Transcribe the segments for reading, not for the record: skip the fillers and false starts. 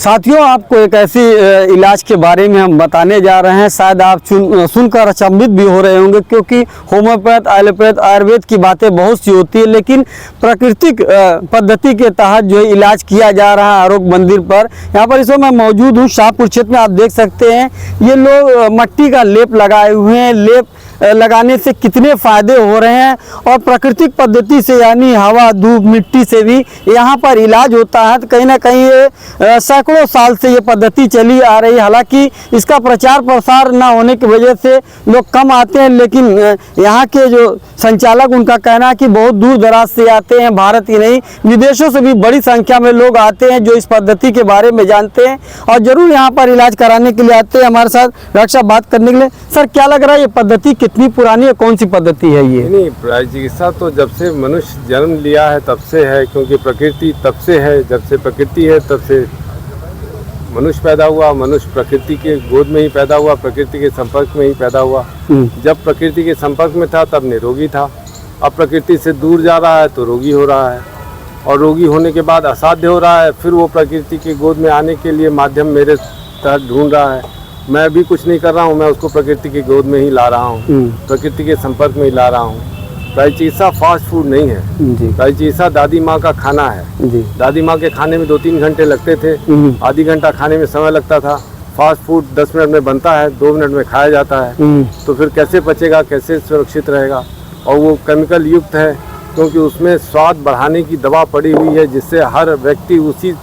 साथियों, आपको एक ऐसी इलाज के बारे में हम बताने जा रहे हैं। शायद आप सुनकर अचंभित भी हो रहे होंगे, क्योंकि होम्योपैथ, एलोपैथ, आयुर्वेद की बातें बहुत सी होती है, लेकिन प्राकृतिक पद्धति के तहत जो इलाज किया जा रहा है आरोग्य मंदिर पर। यहाँ पर इस वक्त मैं मौजूद हूँ शाहपुर क्षेत्र में। आप देख सकते हैं ये लोग मट्टी का लेप लगाए हुए हैं। लेप लगाने से कितने फ़ायदे हो रहे हैं, और प्राकृतिक पद्धति से यानी हवा, धूप, मिट्टी से भी यहाँ पर इलाज होता है। तो कहीं ना कहीं ये सैकड़ों साल से ये पद्धति चली आ रही है। हालांकि इसका प्रचार प्रसार ना होने की वजह से लोग कम आते हैं, लेकिन यहाँ के जो संचालक, उनका कहना है कि बहुत दूर दराज से आते हैं। भारत ही नहीं, विदेशों से भी बड़ी संख्या में लोग आते हैं जो इस पद्धति के बारे में जानते हैं और ज़रूर यहाँ पर इलाज कराने के लिए आते हैं। हमारे साथ डॉक्टर साहब बात करने के लिए। सर, क्या लग रहा है ये पद्धति कितनी पुरानी है, कौन सी पद्धति है ये? नहीं, चिकित्सा तो जब से मनुष्य जन्म लिया है तब से है, क्योंकि प्रकृति तब से है। जब से प्रकृति है तब से मनुष्य पैदा हुआ। मनुष्य प्रकृति के गोद में ही पैदा हुआ, प्रकृति के संपर्क में ही पैदा हुआ। जब प्रकृति के संपर्क में था तब निरोगी था। अब प्रकृति से दूर जा रहा है तो रोगी हो रहा है, और रोगी होने के बाद असाध्य हो रहा है। फिर वो प्रकृति की गोद में आने के लिए माध्यम मेरे तहत ढूंढ रहा है। मैं भी कुछ नहीं कर रहा हूँ, मैं उसको प्रकृति की गोद में ही ला रहा हूँ, प्रकृति के संपर्क में ही ला रहा हूँ। प्राय चिकित्सा फास्ट फूड नहीं है। प्राय चिकित्सा दादी माँ का खाना है। दादी माँ के खाने में 2-3 घंटे लगते थे, आधी घंटा खाने में समय लगता था। फास्ट फूड 10 मिनट में बनता है, 2 मिनट में खाया जाता है। तो फिर कैसे पचेगा, कैसे सुरक्षित रहेगा? और वो केमिकल युक्त है, क्योंकि उसमें स्वाद बढ़ाने की दवा पड़ी हुई है, जिससे हर व्यक्ति उसी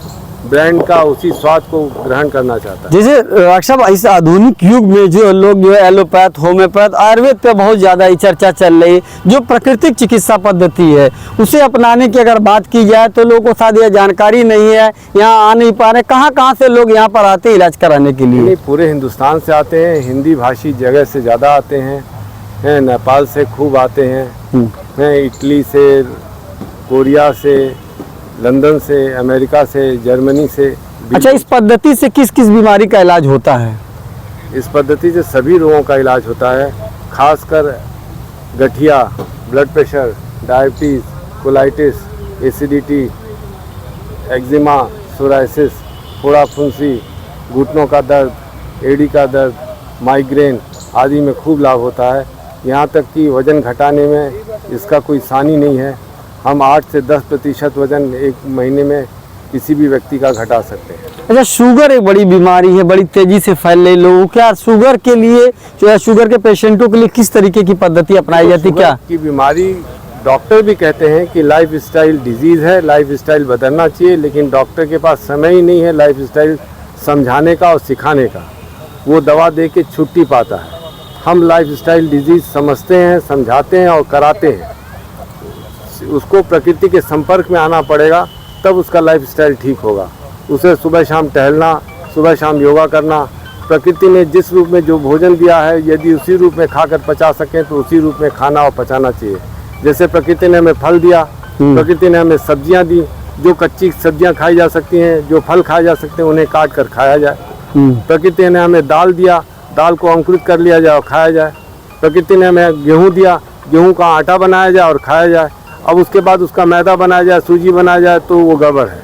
ब्रांड का, उसी स्वाद को ग्रहण करना चाहता है। जैसे डॉक्टर साहब, इस आधुनिक युग में जो लोग जो है एलोपैथ, होम्योपैथ, आयुर्वेद पे बहुत ज़्यादा चर्चा चल रही है। जो प्राकृतिक चिकित्सा पद्धति है उसे अपनाने की अगर बात की जाए तो लोगों को शायद यह जानकारी नहीं है, यहाँ आ नहीं पा रहे। कहाँ से लोग यहाँ पर आते हैं इलाज कराने के लिए? नहीं, पूरे हिंदुस्तान से आते हैं। हिंदी भाषी जगह से ज़्यादा आते हैं। नेपाल से खूब आते हैं, इटली से, कोरिया से, लंदन से, अमेरिका से, जर्मनी से। अच्छा, इस पद्धति से किस किस बीमारी का इलाज होता है? इस पद्धति से सभी रोगों का इलाज होता है, खासकर गठिया, blood pressure, diabetes, colitis, acidity, eczema, psoriasis, फोड़ा फुंसी, घुटनों का दर्द, एड़ी का दर्द, माइग्रेन आदि में खूब लाभ होता है। यहाँ तक कि वज़न घटाने में इसका कोई सानी नहीं है। हम 8 से 10% वज़न 1 महीने में किसी भी व्यक्ति का घटा सकते हैं। अच्छा, शुगर एक बड़ी बीमारी है, बड़ी तेजी से फैल रही। लोगों क्या शुगर के लिए, जो है शुगर के पेशेंटों के लिए किस तरीके की पद्धति अपनाई जाती? क्या की बीमारी, डॉक्टर भी कहते हैं कि लाइफ स्टाइल डिजीज़ है, लाइफ स्टाइल बदलना चाहिए, लेकिन डॉक्टर के पास समय ही नहीं है लाइफ स्टाइल समझाने का और सिखाने का। वो दवा दे के छुट्टी पाता है। हम लाइफ स्टाइल डिजीज़ समझते हैं, समझाते हैं और कराते हैं। उसको प्रकृति के संपर्क में आना पड़ेगा, तब उसका लाइफ स्टाइल ठीक होगा। उसे सुबह शाम टहलना, सुबह शाम योगा करना, प्रकृति ने जिस रूप में जो भोजन दिया है यदि उसी रूप में खाकर पचा सकें तो उसी रूप में खाना और पचाना चाहिए। जैसे प्रकृति ने हमें फल दिया, प्रकृति ने हमें सब्जियां दी। जो कच्ची सब्जियां खाई जा सकती हैं, जो फल खाए जा सकते हैं, उन्हें काट कर खाया जाए। प्रकृति ने हमें दाल दिया, दाल को अंकुरित कर लिया जाए और खाया जाए। प्रकृति ने हमें गेहूँ दिया, गेहूँ का आटा बनाया जाए और खाया जाए। अब उसके बाद उसका मैदा बनाया जाए, सूजी बनाया जाए तो वो गड़बड़ है।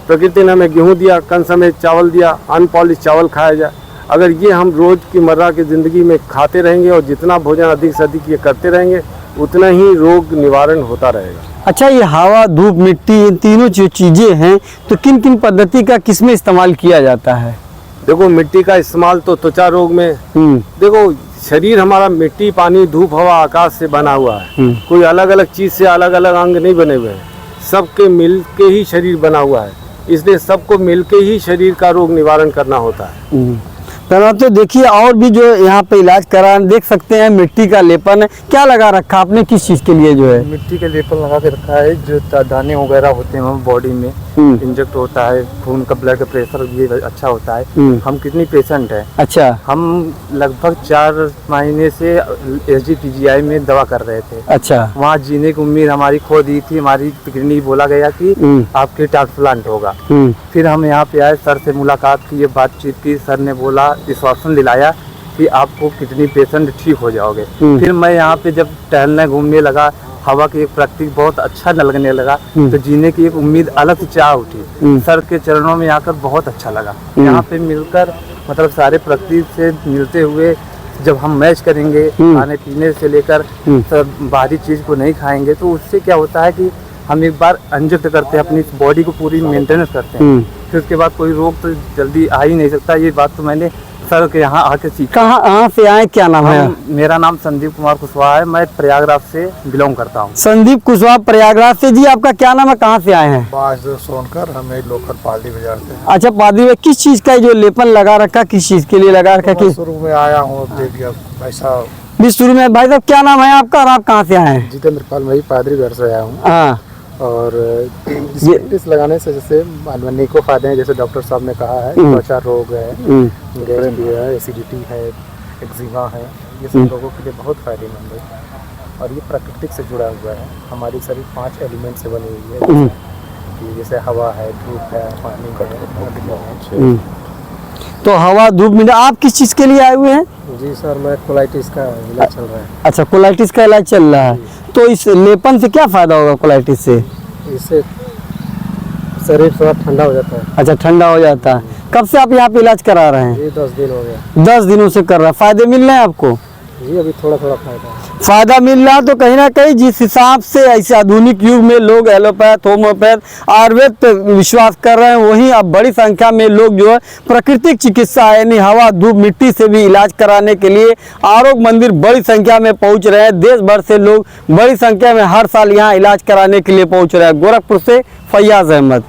प्रकृति ने हमें गेहूँ दिया, कण समेत चावल दिया, अनपॉलिश चावल खाया जाए। अगर ये हम रोज़ की मर्रा की ज़िंदगी में खाते रहेंगे और जितना भोजन अधिक से अधिक ये करते रहेंगे, उतना ही रोग निवारण होता रहेगा। अच्छा, ये हवा, धूप, मिट्टी, इन तीनों जो चीज़ें हैं, तो किन किन पद्धति का किसमें इस्तेमाल किया जाता है? देखो, मिट्टी का इस्तेमाल तो त्वचा रोग में। देखो, शरीर हमारा मिट्टी, पानी, धूप, हवा, आकाश से बना हुआ है। कोई अलग अलग चीज़ से अलग अलग अंग नहीं बने हुए हैं, सबके मिल के ही शरीर बना हुआ है। इसलिए सबको मिल के ही शरीर का रोग निवारण करना होता है। तो देखिए, और भी जो यहाँ पे इलाज करा देख सकते हैं, मिट्टी का लेपन है। क्या लगा रखा आपने, किस चीज़ के लिए जो है? मिट्टी का लेपन लगा के रखा है। जो दाने वगैरह होते हैं बॉडी में इंजेक्ट होता है, खून का ब्लड का प्रेशर भी अच्छा होता है। हम कितनी पेशेंट है? अच्छा, हम लगभग 4 महीने से SGPGI में दवा कर रहे थे। अच्छा, वहाँ जीने की उम्मीद हमारी खो दी थी। हमारी किडनी बोला गया कि आपके ट्रांसप्लांट होगा। फिर हम यहाँ पे आए, सर से मुलाकात की, ये बातचीत की। सर ने बोला, विश्वासन दिलाया कि आपको किडनी पेशेंट ठीक हो जाओगे। फिर मैं यहाँ पे जब टहलने घूमने लगा, हवा की एक प्रकृति बहुत अच्छा लगने लगा, तो जीने की एक उम्मीद अलग से चाह उठी। सर के चरणों में आकर बहुत अच्छा लगा। यहाँ पे मिलकर मतलब सारे प्रकृति से मिलते हुए जब हम मैच करेंगे, खाने पीने से लेकर सब बाहरी चीज़ को नहीं खाएंगे, तो उससे क्या होता है कि हम एक बार इंजेक्ट करते हैं, अपनी बॉडी को पूरी मेंटेनेंस करते हैं, फिर उसके बाद कोई रोग तो जल्दी आ ही नहीं सकता। ये बात तो मैंने सर के यहाँ आके सीखा। कहाँ से आए, क्या नाम है? मेरा नाम संदीप कुमार कुशवाहा है, मैं प्रयागराज से बिलोंग करता हूँ। संदीप कुशवाहा प्रयागराज से। जी आपका क्या नाम है, कहाँ से आए हैं? बाजदेव सोनकर, हमें लोकल पाली बाजार से हैं। अच्छा, पादी में किस चीज़ का जो लेपन लगा रखा, किस चीज़ के लिए लगा रखा? मैं शुरू में आया हूँ, दे दिया भाई साहब। भी शुरू में। भाई साहब क्या नाम है आपका और आप कहाँ से आए हैं? जितेंद्र पाल, मैं पादरी घर से आया हूँ। हाँ, और इस लगाने से जैसे अनेकों फायदे हैं, जैसे डॉक्टर साहब ने कहा है, त्वचा रोग है, गैस भी है, एसिडिटी है, एक्जिमा है, ये सब लोगों के लिए बहुत फायदेमंद है। और ये प्राकृतिक से जुड़ा हुआ है, हमारी शरीर 5 एलिमेंट से बनी हुई है, कि जैसे हवा है, धूप है, पानी है। तो हवा धूप में आप किस चीज़ के लिए आए हुए हैं? जी सर, मैं कोलाइटिस का इलाज चल रहा है। अच्छा, कोलाइटिस का इलाज चल रहा है। तो इस लेपन से क्या फ़ायदा होगा कोलाइटिस से? इससे शरीर थोड़ा ठंडा हो जाता है। अच्छा, ठंडा हो जाता है। कब से आप यहाँ पे इलाज करा रहे हैं? ये 10 दिन हो गया। 10 दिनों से कर रहा है। फ़ायदे मिल रहे हैं आपको? जी अभी थोड़ा थोड़ा फायदा है। फ़ायदा मिल रहा है। तो कहीं ना कहीं जिस हिसाब से ऐसे आधुनिक युग में लोग एलोपैथ, होम्योपैथ, आयुर्वेद पे विश्वास कर रहे हैं, वहीं अब बड़ी संख्या में लोग जो है प्राकृतिक चिकित्सा यानी हवा, धूप, मिट्टी से भी इलाज कराने के लिए आरोग्य मंदिर बड़ी संख्या में पहुंच रहे हैं। देश भर से लोग बड़ी संख्या में हर साल यहाँ इलाज कराने के लिए पहुंच रहे हैं। गोरखपुर से फैयाज अहमद।